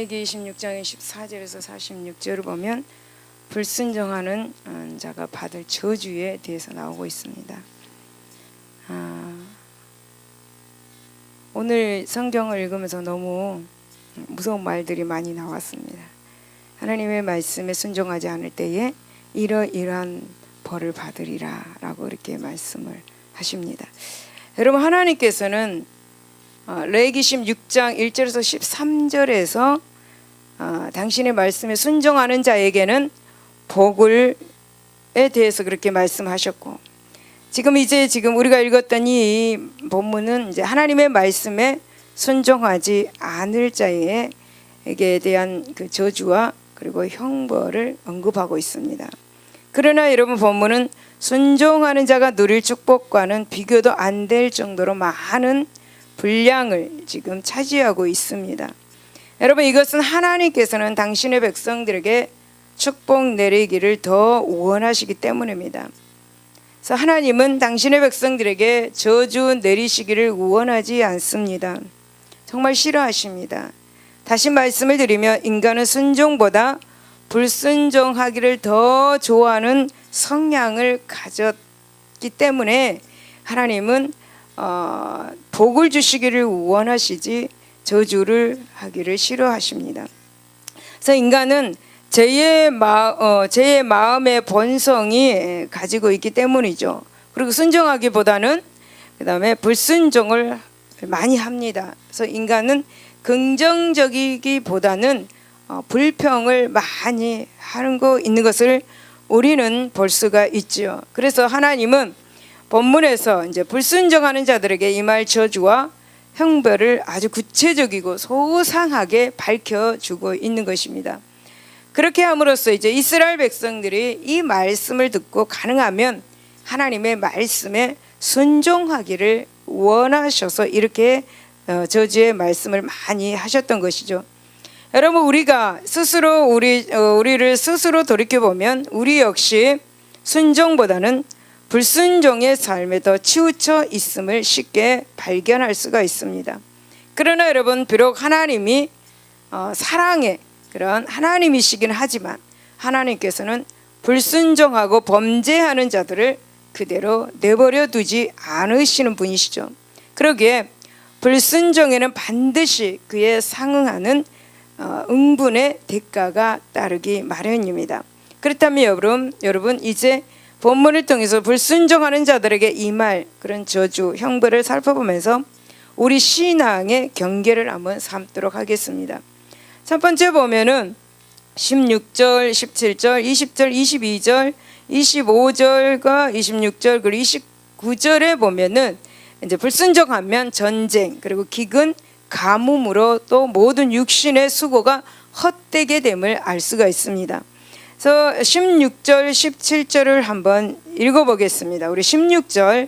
레위기 26장 14절에서 46절을 보면 불순종하는 자가 받을 저주에 대해서 나오고 있습니다. 오늘 성경을 읽으면서 너무 무서운 말들이 많이 나왔습니다. 하나님의 말씀에 순종하지 않을 때에 이러이러한 벌을 받으리라 라고 이렇게 말씀을 하십니다. 여러분, 하나님께서는 레위기 16장 1절에서 13절에서 당신의 말씀에 순종하는 자에게는 복을에 대해서 그렇게 말씀하셨고, 지금 우리가 읽었던 이 본문은 이제 하나님의 말씀에 순종하지 않을 자에게 대한 그 저주와 그리고 형벌을 언급하고 있습니다. 그러나 여러분, 본문은 순종하는 자가 누릴 축복과는 비교도 안 될 정도로 많은 분량을 지금 차지하고 있습니다. 여러분, 이것은 하나님께서는 당신의 백성들에게 축복 내리기를 더 원하시기 때문입니다. 그래서 하나님은 당신의 백성들에게 저주 내리시기를 원하지 않습니다. 정말 싫어하십니다. 다시 말씀을 드리면, 인간은 순종보다 불순종하기를 더 좋아하는 성향을 가졌기 때문에 하나님은 복을 주시기를 원하시지 저주를 하기를 싫어하십니다. 그래서 인간은 죄의 마음의 본성이 가지고 있기 때문이죠. 그리고 순종하기보다는 그 다음에 불순종을 많이 합니다. 그래서 인간은 긍정적이기보다는 불평을 많이 하는 거 있는 것을 우리는 볼 수가 있죠. 그래서 하나님은 본문에서 이제 불순종하는 자들에게 임할 저주와 형벌을 아주 구체적이고 소상하게 밝혀주고 있는 것입니다. 그렇게 함으로써 이제 이스라엘 백성들이 이 말씀을 듣고 가능하면 하나님의 말씀에 순종하기를 원하셔서 이렇게 저주의 말씀을 많이 하셨던 것이죠. 여러분, 우리가 스스로 우리를 스스로 돌이켜 보면 우리 역시 순종보다는 불순종의 삶에 더 치우쳐 있음을 쉽게 발견할 수가 있습니다. 그러나 여러분, 비록 하나님이 사랑의 그런 하나님이시긴 하지만 하나님께서는 불순종하고 범죄하는 자들을 그대로 내버려 두지 않으시는 분이시죠. 그러기에 불순종에는 반드시 그에 상응하는 응분의 대가가 따르기 마련입니다. 그렇다면 여러분 이제 본문을 통해서 불순종하는 자들에게 임할 그런 저주, 형벌을 살펴보면서 우리 신앙의 경계를 한번 삼도록 하겠습니다. 첫 번째 보면은 16절, 17절, 20절, 22절, 25절과 26절 그리고 29절에 보면은 이제 불순종하면 전쟁, 그리고 기근, 가뭄으로 또 모든 육신의 수고가 헛되게 됨을 알 수가 있습니다. 그래서 16절, 17절을 한번 읽어보겠습니다. 우리 16절,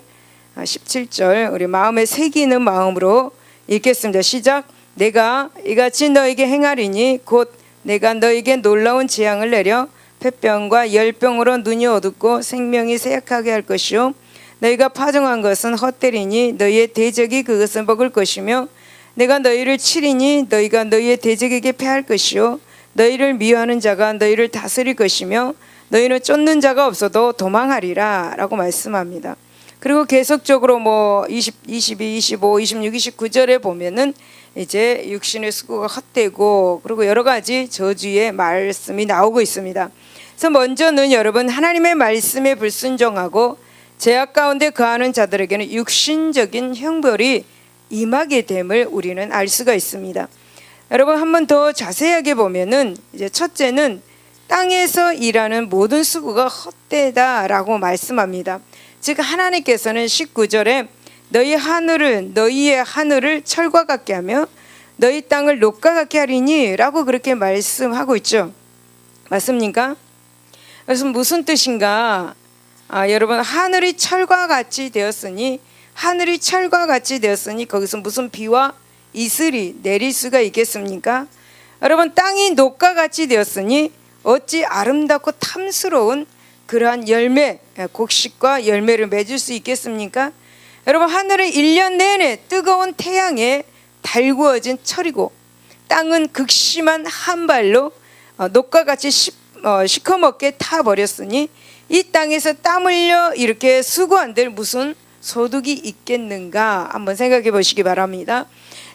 17절 우리 마음에 새기는 마음으로 읽겠습니다. 시작. 내가 이같이 너에게 행하리니 곧 내가 너에게 놀라운 재앙을 내려 폐병과 열병으로 눈이 어둡고 생명이 쇠약하게 할 것이요 너희가 파종한 것은 헛되리니 너희의 대적이 그것을 먹을 것이며 내가 너희를 치리니 너희가 너희의 대적에게 패할 것이요 너희를 미워하는 자가 너희를 다스릴 것이며 너희는 쫓는 자가 없어도 도망하리라 라고 말씀합니다. 그리고 계속적으로 22, 25, 26, 29절에 보면은 이제 육신의 수고가 헛되고 그리고 여러 가지 저주의 말씀이 나오고 있습니다. 그래서 먼저는 여러분, 하나님의 말씀에 불순종하고 죄악 가운데 거하는 자들에게는 육신적인 형벌이 임하게 됨을 우리는 알 수가 있습니다. 여러분, 한 번 더 자세하게 보면은 이제 첫째는 땅에서 일하는 모든 수고가 헛되다라고 말씀합니다. 즉 하나님께서는 19절에 너희의 하늘을 철과 같게 하며 너희 땅을 녹과 같게 하리니 라고 그렇게 말씀하고 있죠. 맞습니까? 그래서 무슨 뜻인가? 여러분, 하늘이 철과 같이 되었으니 거기서 무슨 비와 이슬이 내릴 수가 있겠습니까? 여러분, 땅이 녹과 같이 되었으니 어찌 아름답고 탐스러운 그러한 열매, 곡식과 열매를 맺을 수 있겠습니까? 여러분, 하늘은 1년 내내 뜨거운 태양에 달구어진 철이고 땅은 극심한 한발로 녹과 같이 시커멓게 타버렸으니 이 땅에서 땀 흘려 이렇게 수고한들 무슨 소득이 있겠는가 한번 생각해 보시기 바랍니다.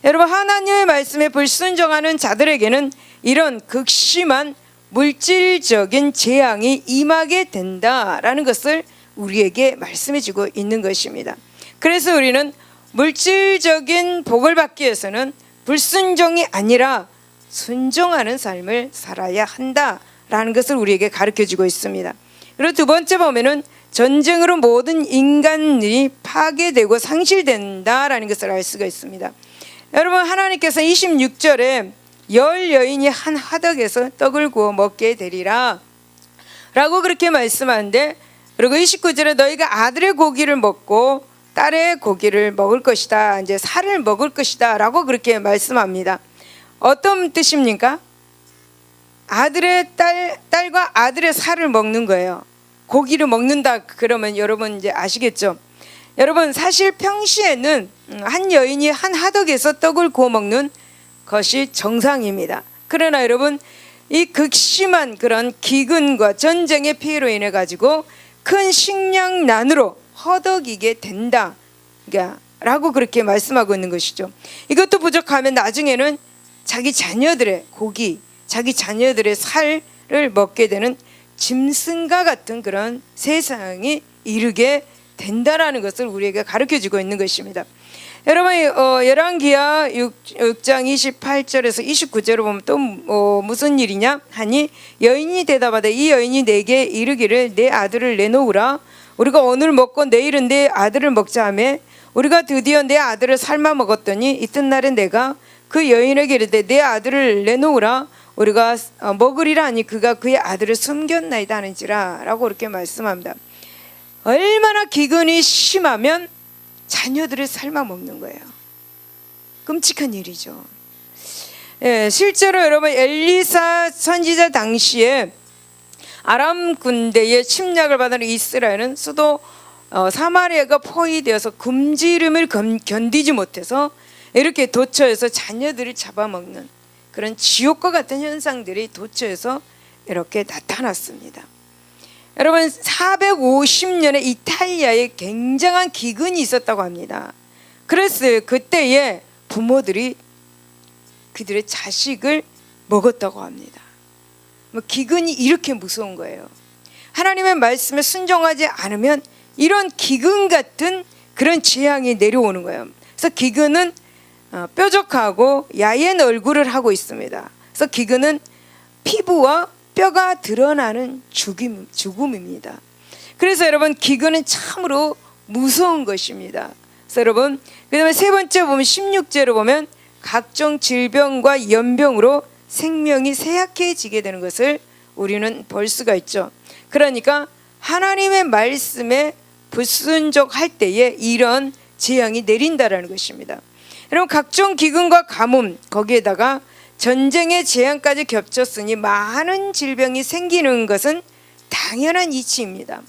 여러분, 하나님의 말씀에 불순종하는 자들에게는 이런 극심한 물질적인 재앙이 임하게 된다라는 것을 우리에게 말씀해 주고 있는 것입니다. 그래서 우리는 물질적인 복을 받기 위해서는 불순종이 아니라 순종하는 삶을 살아야 한다라는 것을 우리에게 가르쳐 주고 있습니다. 그리고 두 번째 보면은 전쟁으로 모든 인간이 파괴되고 상실된다라는 것을 알 수가 있습니다. 여러분, 하나님께서 26절에 열 여인이 한 화덕에서 떡을 구워 먹게 되리라 라고 그렇게 말씀하는데, 그리고 29절에 너희가 아들의 고기를 먹고 딸의 고기를 먹을 것이다, 이제 살을 먹을 것이다 라고 그렇게 말씀합니다. 어떤 뜻입니까? 딸과 아들의 살을 먹는 거예요. 고기를 먹는다 그러면 여러분 이제 아시겠죠? 여러분, 사실 평시에는 한 여인이 한 화덕에서 떡을 구워 먹는 것이 정상입니다. 그러나 여러분, 이 극심한 그런 기근과 전쟁의 피해로 인해 가지고 큰 식량난으로 허덕이게 된다 라고 그렇게 말씀하고 있는 것이죠. 이것도 부족하면 나중에는 자기 자녀들의 고기, 자기 자녀들의 살을 먹게 되는 짐승과 같은 그런 세상이 이르게 된다라는 것을 우리에게 가르쳐주고 있는 것입니다. 여러분, 열왕기하 6장 28절에서 29절을 보면 또 무슨 일이냐 하니, 여인이 대답하되 이 여인이 내게 이르기를 내 아들을 내놓으라. 우리가 오늘 먹고 내일은 내 아들을 먹자 하며 우리가 드디어 내 아들을 삶아 먹었더니 이튿날에 내가 그 여인에게 이르되 내 아들을 내놓으라. 우리가 먹으리라 하니 그가 그의 아들을 숨겼나이다 하는지라 라고 이렇게 말씀합니다. 얼마나 기근이 심하면 자녀들을 삶아 먹는 거예요. 끔찍한 일이죠. 예, 실제로 여러분, 엘리사 선지자 당시에 아람 군대의 침략을 받은 이스라엘은 수도 사마리아가 포위되어서 굶주림을 견디지 못해서 이렇게 도처에서 자녀들을 잡아먹는 그런 지옥과 같은 현상들이 도처에서 이렇게 나타났습니다. 여러분, 450년에 이탈리아에 굉장한 기근이 있었다고 합니다. 그래서 그때에 부모들이 그들의 자식을 먹었다고 합니다. 기근이 이렇게 무서운 거예요. 하나님의 말씀에 순종하지 않으면 이런 기근 같은 그런 재앙이 내려오는 거예요. 그래서 기근은 뾰족하고 야연 얼굴을 하고 있습니다. 그래서 기근은 피부와 뼈가 드러나는 죽음입니다. 그래서 여러분, 기근은 참으로 무서운 것입니다. 그래서 여러분, 그 다음에 세 번째 보면 16절을 보면 각종 질병과 연병으로 생명이 쇠약해지게 되는 것을 우리는 볼 수가 있죠. 그러니까 하나님의 말씀에 불순종할 때에 이런 재앙이 내린다라는 것입니다. 여러분, 각종 기근과 가뭄, 거기에다가 전쟁의 재앙까지 겹쳤으니 많은 질병이 생기는 것은 당연한 이치입니다.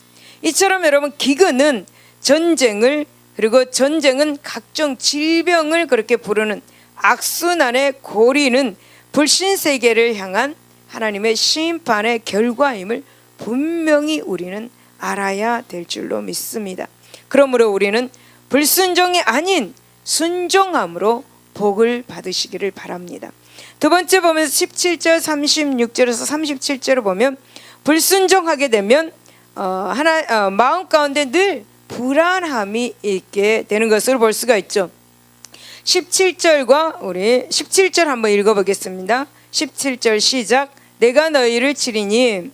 이처럼 여러분, 기근은 전쟁을, 그리고 전쟁은 각종 질병을 그렇게 부르는 악순환의 고리는 불신세계를 향한 하나님의 심판의 결과임을 분명히 우리는 알아야 될 줄로 믿습니다. 그러므로 우리는 불순종이 아닌 순종함으로 복을 받으시기를 바랍니다. 두 번째 보면 17절 36절에서 37절을 보면 불순종하게 되면 마음 가운데 늘 불안함이 있게 되는 것을 볼 수가 있죠. 17절과 우리 17절 한번 읽어보겠습니다. 17절 시작. 내가 너희를 치리니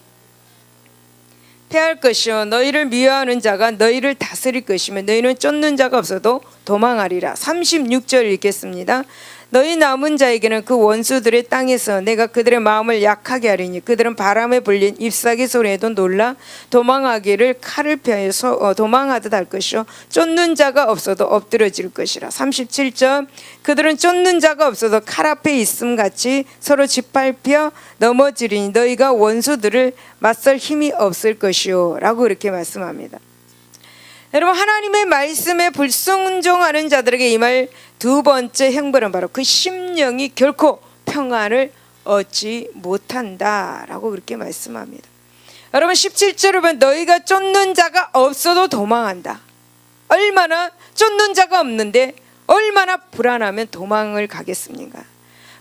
패할 것이요 너희를 미워하는 자가 너희를 다스릴 것이며 너희는 쫓는 자가 없어도 도망하리라. 36절 읽겠습니다. 너희 남은 자에게는 그 원수들의 땅에서 내가 그들의 마음을 약하게 하리니 그들은 바람에 불린 잎사귀 소리에도 놀라 도망하기를 칼을 피하여 도망하듯 할 것이요 쫓는 자가 없어도 엎드러질 것이라. 37절 그들은 쫓는 자가 없어도 칼 앞에 있음같이 서로 짓밟혀 넘어지리니 너희가 원수들을 맞설 힘이 없을 것이요 라고 이렇게 말씀합니다. 여러분, 하나님의 말씀에 불순종하는 자들에게 임할 두 번째 형벌은 바로 그 심령이 결코 평안을 얻지 못한다라고 그렇게 말씀합니다. 여러분 17절을 보면 너희가 쫓는 자가 없어도 도망한다. 얼마나 쫓는 자가 없는데 얼마나 불안하면 도망을 가겠습니까?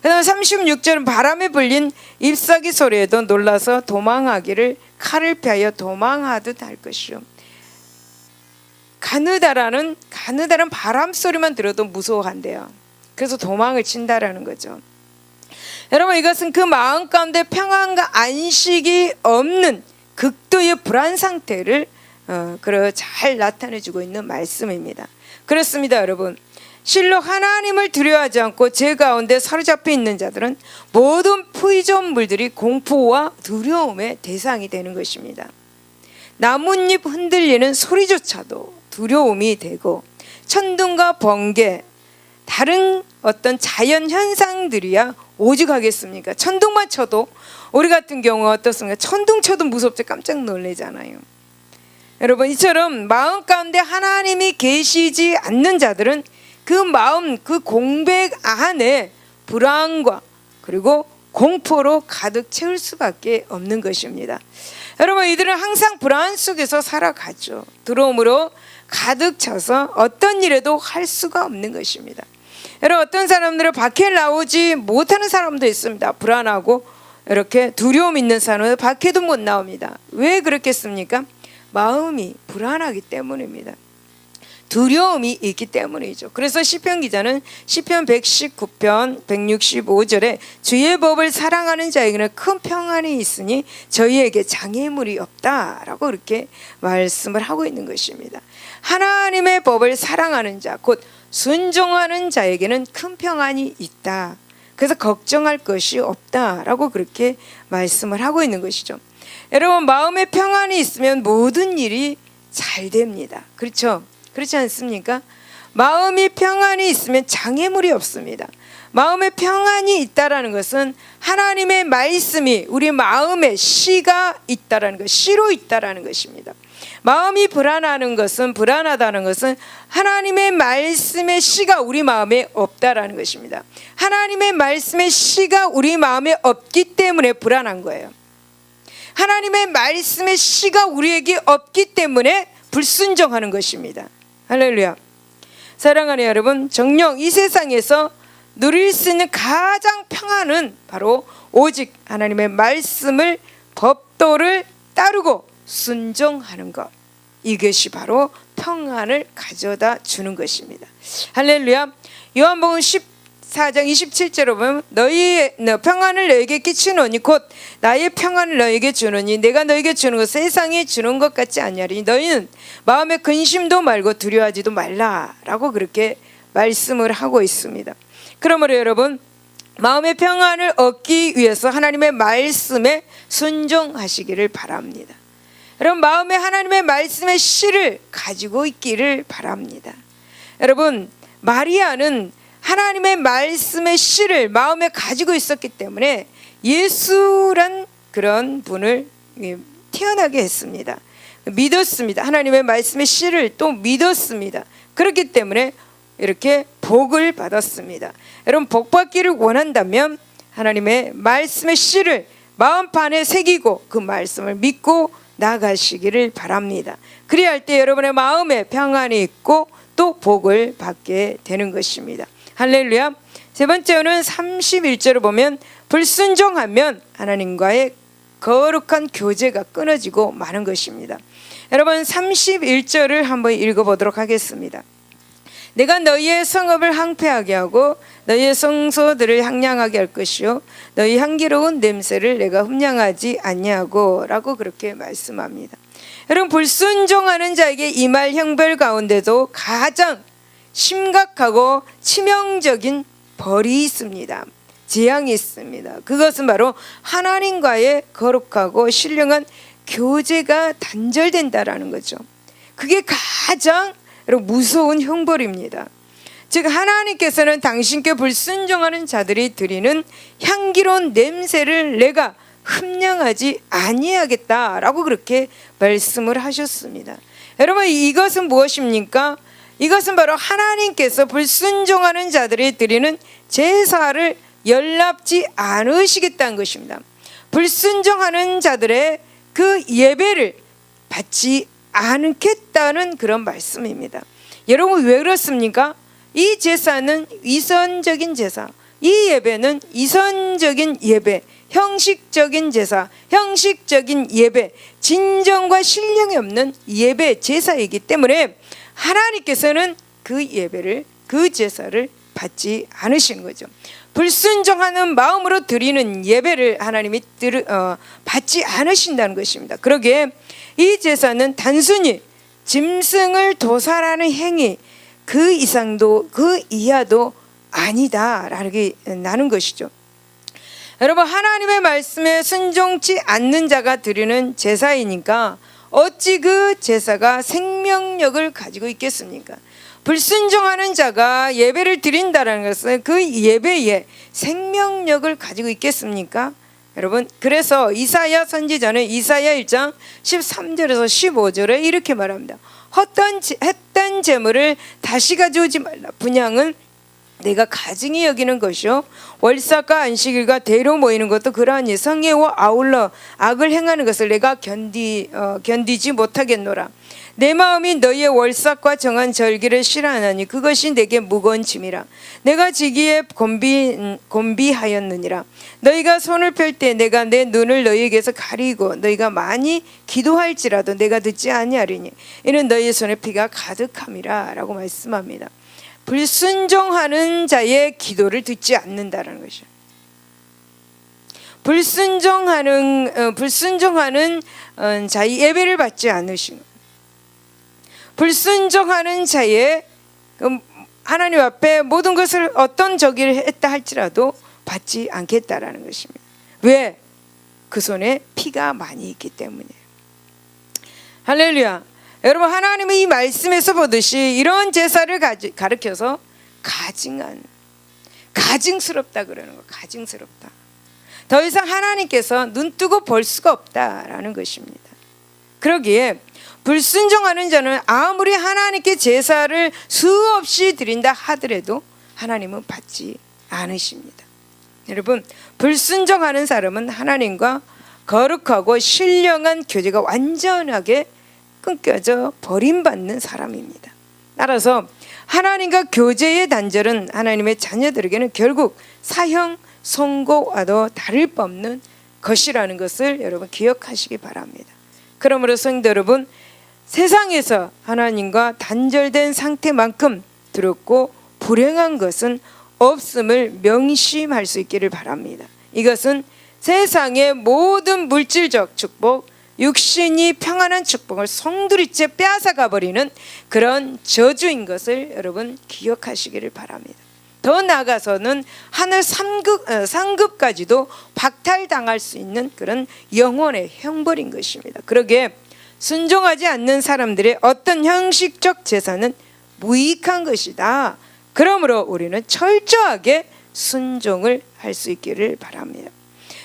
그 다음에 36절은 바람에 불린 잎사귀 소리에도 놀라서 도망하기를 칼을 펴여 도망하듯 할 것이요. 가느다란 바람 소리만 들어도 무서워한대요. 그래서 도망을 친다라는 거죠. 여러분 이것은 그 마음 가운데 평안과 안식이 없는 극도의 불안 상태를 잘 나타내주고 있는 말씀입니다. 그렇습니다, 여러분. 실로 하나님을 두려워하지 않고 죄 가운데 사로잡혀 있는 자들은 모든 피조물들이 공포와 두려움의 대상이 되는 것입니다. 나뭇잎 흔들리는 소리조차도 두려움이 되고 천둥과 번개, 다른 어떤 자연 현상들이야 오죽하겠습니까? 천둥만 쳐도 우리 같은 경우 어떻습니까? 천둥 쳐도 무섭죠. 깜짝 놀라잖아요. 여러분 이처럼 마음 가운데 하나님이 계시지 않는 자들은 그 마음, 그 공백 안에 불안과 그리고 공포로 가득 채울 수밖에 없는 것입니다. 여러분 이들은 항상 불안 속에서 살아가죠. 두려움으로 가득 차서 어떤 일에도 할 수가 없는 것입니다. 여러분 어떤 사람들은 밖에 나오지 못하는 사람도 있습니다. 불안하고 이렇게 두려움 있는 사람은 밖에도 못 나옵니다. 왜 그렇겠습니까? 마음이 불안하기 때문입니다. 두려움이 있기 때문이죠. 그래서 시편 기자는 시편 119편 165절에 주의 법을 사랑하는 자에게는 큰 평안이 있으니 저희에게 장애물이 없다라고 이렇게 말씀을 하고 있는 것입니다. 하나님의 법을 사랑하는 자, 곧 순종하는 자에게는 큰 평안이 있다. 그래서 걱정할 것이 없다라고 그렇게 말씀을 하고 있는 것이죠. 여러분 마음에 평안이 있으면 모든 일이 잘 됩니다. 그렇죠? 그렇지 않습니까? 마음이 평안이 있으면 장애물이 없습니다. 마음에 평안이 있다라는 것은 하나님의 말씀이 우리 마음에 씨가 있다라는 것, 씨로 있다라는 것입니다. 마음이 불안하다는 것은 하나님의 말씀의 씨가 우리 마음에 없다라는 것입니다. 하나님의 말씀의 씨가 우리 마음에 없기 때문에 불안한 거예요. 하나님의 말씀의 씨가 우리에게 없기 때문에 불순종하는 것입니다. 할렐루야. 사랑하는 여러분, 정녕 이 세상에서 누릴 수 있는 가장 평안은 바로 오직 하나님의 말씀을 법도를 따르고 순종하는 것, 이것이 바로 평안을 가져다 주는 것입니다. 할렐루야. 요한복음 14장 27절로 보면 너희의 평안을 너에게 끼치노니 곧 나의 평안을 너에게 주노니 내가 너에게 주는 것 세상이 주는 것 같지 않냐니 너희는 마음에 근심도 말고 두려워하지도 말라라고 그렇게 말씀을 하고 있습니다. 그러므로 여러분 마음의 평안을 얻기 위해서 하나님의 말씀에 순종하시기를 바랍니다. 여러분 마음에 하나님의 말씀의 씨를 가지고 있기를 바랍니다. 여러분 마리아는 하나님의 말씀의 씨를 마음에 가지고 있었기 때문에 예수란 그런 분을 태어나게 했습니다. 믿었습니다. 하나님의 말씀의 씨를 또 믿었습니다. 그렇기 때문에 이렇게 복을 받았습니다. 여러분 복 받기를 원한다면 하나님의 말씀의 씨를 마음판에 새기고 그 말씀을 믿고 나가시기를 바랍니다. 그래야 할 때 여러분의 마음에 평안이 있고 또 복을 받게 되는 것입니다. 할렐루야. 세 번째는 31절을 보면 불순종하면 하나님과의 거룩한 교제가 끊어지고 마는 것입니다. 여러분 31절을 한번 읽어보도록 하겠습니다. 내가 너희의 성읍을 황폐하게 하고 너희의 성소들을 향량하게 할 것이요 너희 향기로운 냄새를 내가 흠량하지 아니하고 라고 그렇게 말씀합니다. 여러분 불순종하는 자에게 임할 형벌 가운데도 가장 심각하고 치명적인 벌이 있습니다. 재앙이 있습니다. 그것은 바로 하나님과의 거룩하고 신령한 교제가 단절된다라는 거죠. 그게 가장 무서운 형벌입니다. 즉 하나님께서는 당신께 불순종하는 자들이 드리는 향기로운 냄새를 내가 흠량하지 아니하겠다라고 그렇게 말씀을 하셨습니다. 여러분 이것은 무엇입니까? 이것은 바로 하나님께서 불순종하는 자들이 드리는 제사를 연락지 않으시겠다는 것입니다. 불순종하는 자들의 그 예배를 받지 않겠다는 그런 말씀입니다. 여러분 왜 그렇습니까? 이 제사는 위선적인 제사, 이 예배는 이선적인 예배, 형식적인 제사, 형식적인 예배, 진정과 신령이 없는 예배 제사이기 때문에 하나님께서는 그 예배를, 그 제사를 받지 않으시는 거죠. 불순종하는 마음으로 드리는 예배를 하나님이 받지 않으신다는 것입니다. 그러기에 이 제사는 단순히 짐승을 도살하는 행위, 그 이상도 그 이하도 아니다라는 것이죠. 여러분, 하나님의 말씀에 순종치 않는 자가 드리는 제사이니까 어찌 그 제사가 생명력을 가지고 있겠습니까? 불순종하는 자가 예배를 드린다는 것은 그 예배에 생명력을 가지고 있겠습니까? 여러분, 그래서 이사야 선지자는 이사야 1장 13절에서 15절에 이렇게 말합니다. 헛된 재물을 다시 가져오지 말라. 분향은 내가 가증히 여기는 것이요, 월삭과 안식일과 대로 모이는 것도 그러하니 성례와 아울러 악을 행하는 것을 내가 견디지 못하겠노라. 내 마음이 너희의 월삭과 정한 절기를 싫어하나니 그것이 내게 무거운 짐이라. 내가 지기에 곤비하였느니라. 너희가 손을 펼 때 내가 내 눈을 너희에게서 가리고 너희가 많이 기도할지라도 내가 듣지 아니하리니 이는 너희의 손에 피가 가득함이라 라고 말씀합니다. 불순종하는 자의 기도를 듣지 않는다라는 것이죠. 불순종하는 자의 예배를 받지 않으시는, 불순종하는 자의 하나님 앞에 모든 것을 어떤 저기를 했다 할지라도 받지 않겠다라는 것입니다. 왜? 그 손에 피가 많이 있기 때문이에요. 할렐루야. 여러분, 하나님은 이 말씀에서 보듯이 이런 제사를 가르쳐서 가증스럽다 그러는 거. 가증스럽다. 더 이상 하나님께서 눈뜨고 볼 수가 없다라는 것입니다. 그러기에 불순종하는 자는 아무리 하나님께 제사를 수없이 드린다 하더라도 하나님은 받지 않으십니다. 여러분, 불순종하는 사람은 하나님과 거룩하고 신령한 교제가 완전하게 끊겨져 버림받는 사람입니다. 따라서 하나님과 교제의 단절은 하나님의 자녀들에게는 결국 사형 선고와도 다를 바 없는 것이라는 것을 여러분 기억하시기 바랍니다. 그러므로 성도 여러분, 세상에서 하나님과 단절된 상태만큼 두렵고 불행한 것은 없음을 명심할 수 있기를 바랍니다. 이것은 세상의 모든 물질적 축복, 육신이 평안한 축복을 송두리째 빼앗아가 버리는 그런 저주인 것을 여러분 기억하시기를 바랍니다. 더 나아가서는 하늘 상급까지도 박탈당할 수 있는 그런 영혼의 형벌인 것입니다. 그러기에 순종하지 않는 사람들의 어떤 형식적 제사는 무익한 것이다. 그러므로 우리는 철저하게 순종을 할 수 있기를 바랍니다.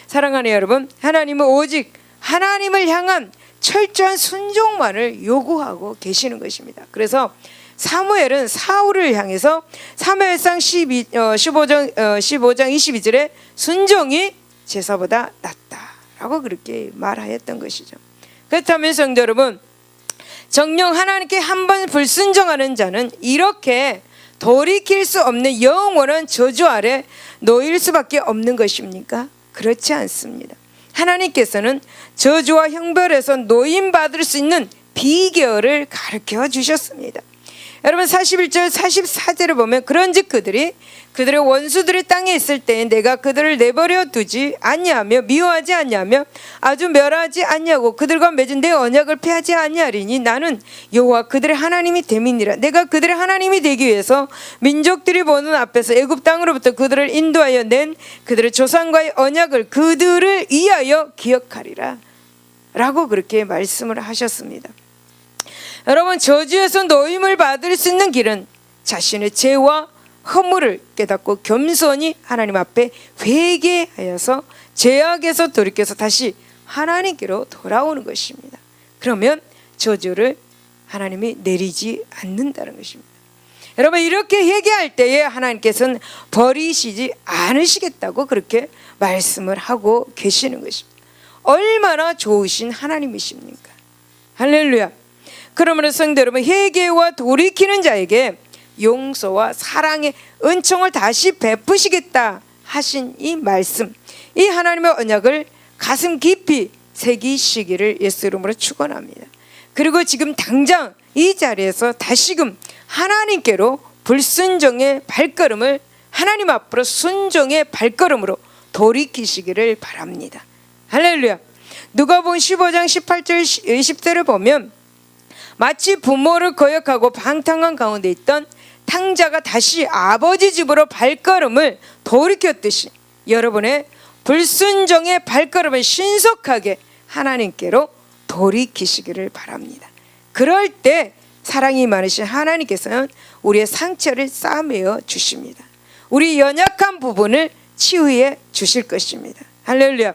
사랑하는 여러분, 하나님은 오직 하나님을 향한 철저한 순종만을 요구하고 계시는 것입니다. 그래서 사무엘은 사울을 향해서 사무엘상 15장 22절에 순종이 제사보다 낫다라고 그렇게 말하였던 것이죠. 그렇다면 성도 여러분, 정녕 하나님께 한번 불순종하는 자는 이렇게 돌이킬 수 없는 영원한 저주 아래 놓일 수밖에 없는 것입니까? 그렇지 않습니다. 하나님께서는 저주와 형벌에서 노임받을 수 있는 비결을 가르쳐 주셨습니다. 여러분, 41절 44절을 보면 그런즉 그들의 원수들의 땅에 있을 때 내가 그들을 내버려 두지 아니하며 미워하지 아니하며 아주 멸하지 아니하고 그들과 맺은 내 언약을 폐하지 아니하리니 나는 여호와 그들의 하나님이 됨이니라. 내가 그들의 하나님이 되기 위해서 민족들이 보는 앞에서 애굽 땅으로부터 그들을 인도하여 낸 그들의 조상과의 언약을 그들을 위하여 기억하리라 라고 그렇게 말씀을 하셨습니다. 여러분, 저주에서 노임을 받을 수 있는 길은 자신의 죄와 허물을 깨닫고 겸손히 하나님 앞에 회개하여서 죄악에서 돌이켜서 다시 하나님께로 돌아오는 것입니다. 그러면 저주를 하나님이 내리지 않는다는 것입니다. 여러분, 이렇게 회개할 때에 하나님께서는 버리시지 않으시겠다고 그렇게 말씀을 하고 계시는 것입니다. 얼마나 좋으신 하나님이십니까? 할렐루야. 그러므로 성도 여러분, 회개와 돌이키는 자에게 용서와 사랑의 은총을 다시 베푸시겠다 하신 이 말씀, 이 하나님의 언약을 가슴 깊이 새기시기를 예수 이름으로 축원합니다. 그리고 지금 당장 이 자리에서 다시금 하나님께로 불순종의 발걸음을 하나님 앞으로 순종의 발걸음으로 돌이키시기를 바랍니다. 할렐루야. 누가복음 15장 18절 20절을 보면 마치 부모를 거역하고 방탕한 가운데 있던 탕자가 다시 아버지 집으로 발걸음을 돌이켰듯이 여러분의 불순종의 발걸음을 신속하게 하나님께로 돌이키시기를 바랍니다. 그럴 때 사랑이 많으신 하나님께서는 우리의 상처를 싸매어 주십니다. 우리 연약한 부분을 치유해 주실 것입니다. 할렐루야.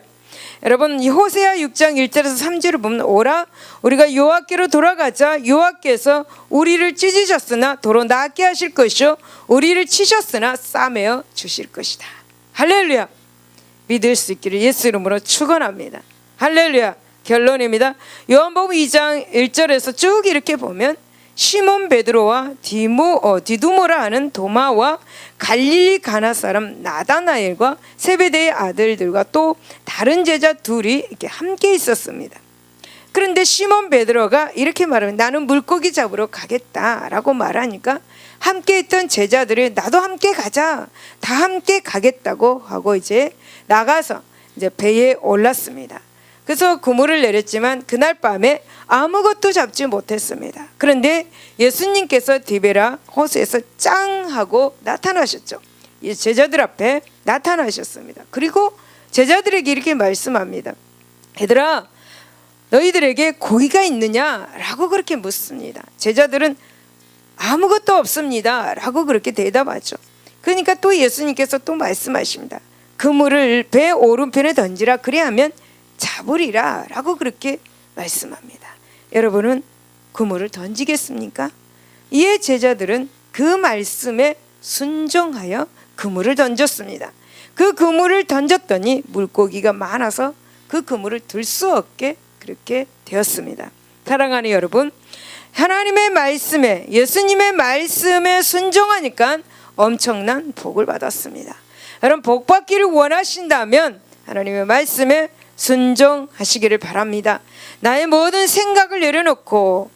여러분, 이 호세아 6장 1절에서 3절을 보면 오라 우리가 여호와께로 돌아가자. 여호와께서 우리를 찢으셨으나 도로 낫게 하실 것이요 우리를 치셨으나 싸매어 주실 것이다. 할렐루야. 믿을 수 있기를 예수 이름으로 축원합니다. 할렐루야. 결론입니다. 요한복음 2장 1절에서 쭉 이렇게 보면 시몬 베드로와 디두모라 하는 도마와 갈릴리 가나 사람 나다나엘과 세베대의 아들들과 또 다른 제자 둘이 이렇게 함께 있었습니다. 그런데 시몬 베드로가 이렇게 말하면 나는 물고기 잡으러 가겠다라고 말하니까 함께 있던 제자들이 나도 함께 가자, 다 함께 가겠다고 하고 이제 나가서 이제 배에 올랐습니다. 그래서 그물을 내렸지만 그날 밤에 아무것도 잡지 못했습니다. 그런데 예수님께서 디베라 호수에서 짱 하고 나타나셨죠. 이 제자들 앞에 나타나셨습니다. 그리고 제자들에게 이렇게 말씀합니다. 얘들아, 너희들에게 고기가 있느냐? 라고 그렇게 묻습니다. 제자들은 아무것도 없습니다 라고 그렇게 대답하죠. 그러니까 또 예수님께서 또 말씀하십니다. 그물을 배 오른편에 던지라, 그리하면 잡으리라 라고 그렇게 말씀합니다. 여러분은 그물을 던지겠습니까? 이에 제자들은 그 말씀에 순종하여 그물을 던졌습니다. 그 그물을 던졌더니 물고기가 많아서 그 그물을 들 수 없게 그렇게 되었습니다. 사랑하는 여러분, 하나님의 말씀에, 예수님의 말씀에 순종하니까 엄청난 복을 받았습니다. 여러분, 복 받기를 원하신다면 하나님의 말씀에 순종하시기를 바랍니다. 나의 모든 생각을 내려놓고,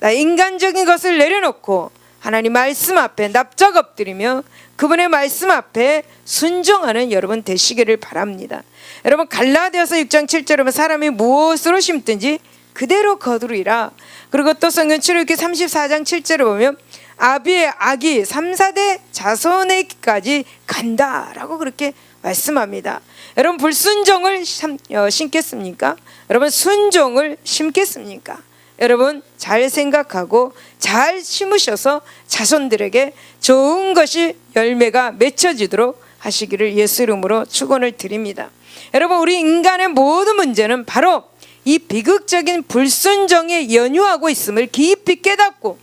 나의 인간적인 것을 내려놓고 하나님 말씀 앞에 납작 엎드리며 그분의 말씀 앞에 순종하는 여러분 되시기를 바랍니다. 여러분, 갈라디아서 6장 7절에 보면 사람이 무엇으로 심든지 그대로 거두리라. 그리고 또 성경 출애굽기 34장 7절에 보면 아비의 악이 3, 4대 자손에게까지 간다라고 그렇게 말씀합니다. 여러분, 불순종을 심겠습니까? 여러분, 순종을 심겠습니까? 여러분, 잘 생각하고 잘 심으셔서 자손들에게 좋은 것이 열매가 맺혀지도록 하시기를 예수 이름으로 축원을 드립니다. 여러분, 우리 인간의 모든 문제는 바로 이 비극적인 불순종에 연유하고 있음을 깊이 깨닫고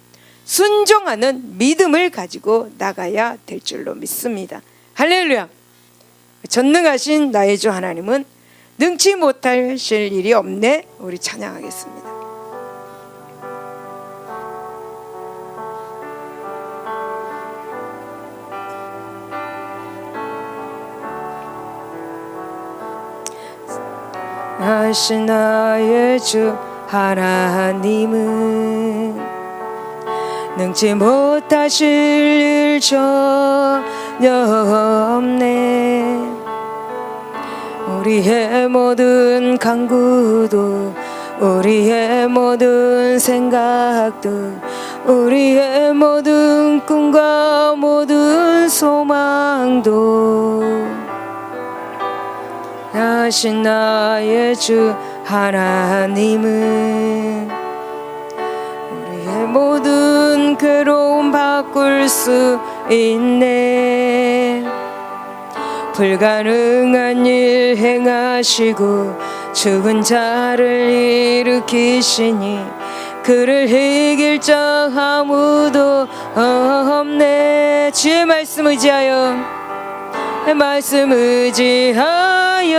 순종하는 믿음을 가지고 나가야 될 줄로 믿습니다. 할렐루야. 전능하신 나의 주 하나님은 능치 못하실 일이 없네. 우리 찬양하겠습니다. 하신 나의 주 하나님은 능치 못하실 일 전혀 없네. 우리의 모든 간구도, 우리의 모든 생각도, 우리의 모든 꿈과 모든 소망도 하신 나의 주 하나님은 우리의 모든 괴로움 바꿀 수 있네. 불가능한 일 행하시고 죽은 자를 일으키시니 그를 이길 자 아무도 없네. 주의 말씀 의지하여 말씀 의지하여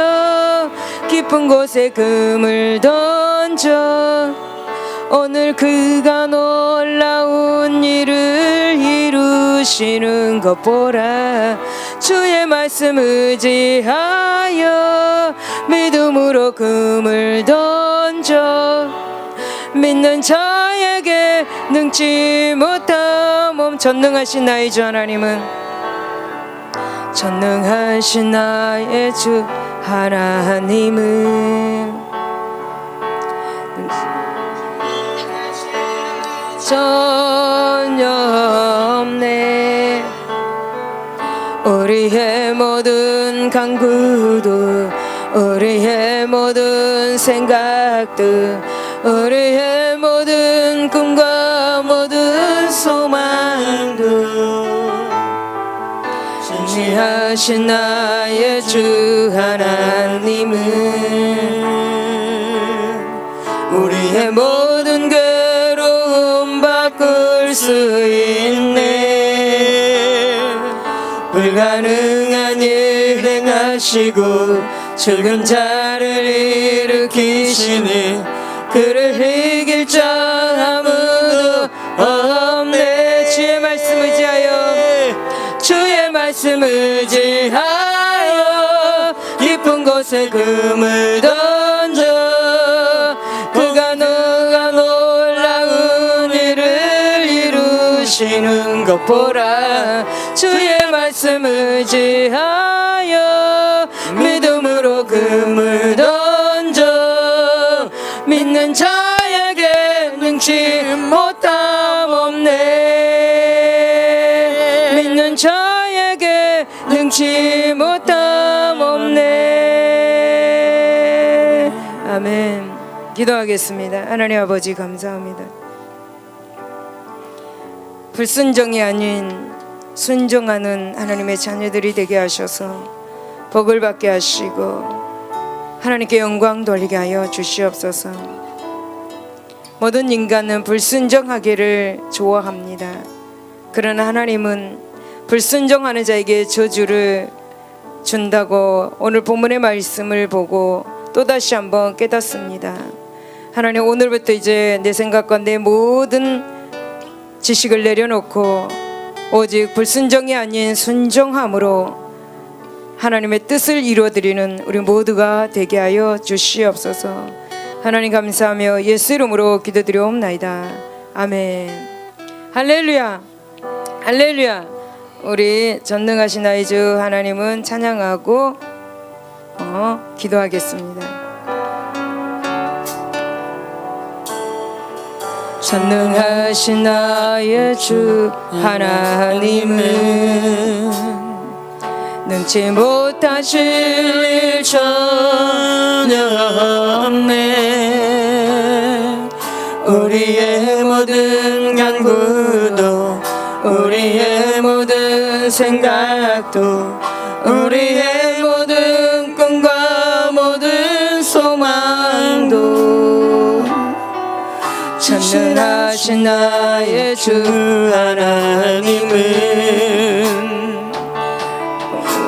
깊은 곳에 금을 던져 오늘 그가 놀라운 일을 이루시는 것 보라. 주의 말씀 의지하여 믿음으로 금을 던져 믿는 자에게 능치 못함. 전능하신 나의 주 하나님은 전능하신 나의 주 하나님은 전혀 없네. 우리의 모든 간구도 우리의 모든 생각도 우리의 모든 꿈과 모든 소망도 전능하신 나의 주 하나님은 우리의 모든 괴로움 바꿀 수 있네. 불가능한 일 행하시고 죽은 자를 일으키시니 그를 이길 자 아무도 없네. 주의 말씀 의지하여 주의 말씀 의지하여 깊은 곳에 금을 던져 그가 너가 놀라운 일을 이루시는 것 보라. 주의 말씀 의지하여 믿음으로 금을 던져 믿는 자에게 능치 못함 없네. 믿는 자에게 능치 못함 없네. 아멘. 기도하겠습니다. 하나님 아버지 감사합니다. 불순종이 아닌 순종하는 하나님의 자녀들이 되게 하셔서 복을 받게 하시고 하나님께 영광 돌리게 하여 주시옵소서. 모든 인간은 불순종하기를 좋아합니다. 그러나 하나님은 불순종하는 자에게 저주를 준다고 오늘 본문의 말씀을 보고 또다시 한번 깨닫습니다. 하나님, 오늘부터 이제 내 생각과 내 모든 지식을 내려놓고 오직 불순종이 아닌 순종함으로 하나님의 뜻을 이루어드리는 우리 모두가 되게 하여 주시옵소서. 하나님 감사하며 예수 이름으로 기도드리옵나이다. 아멘. 할렐루야, 할렐루야. 우리 전능하신 나의 주 하나님은 찬양하고 기도하겠습니다. 전능하신 나의 주 하나님은 능치 못하실 일 전혀 없네. 우리의 모든 간구도 우리의 모든 생각도 우리의 모든 꿈과 모든 소망도 전능하신 나의 주 하나님은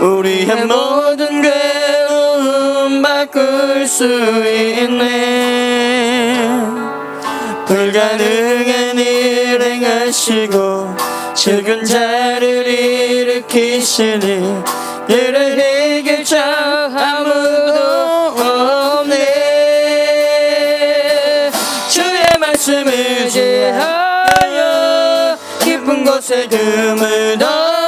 우리의 모든 괴로움 바꿀 수 있네. 불가능한 일 행하시고 죽은 자를 일으키시니 그를 이길 자 아무도 없네. 주의 말씀을 의지하여 깊은 곳에 금을 던져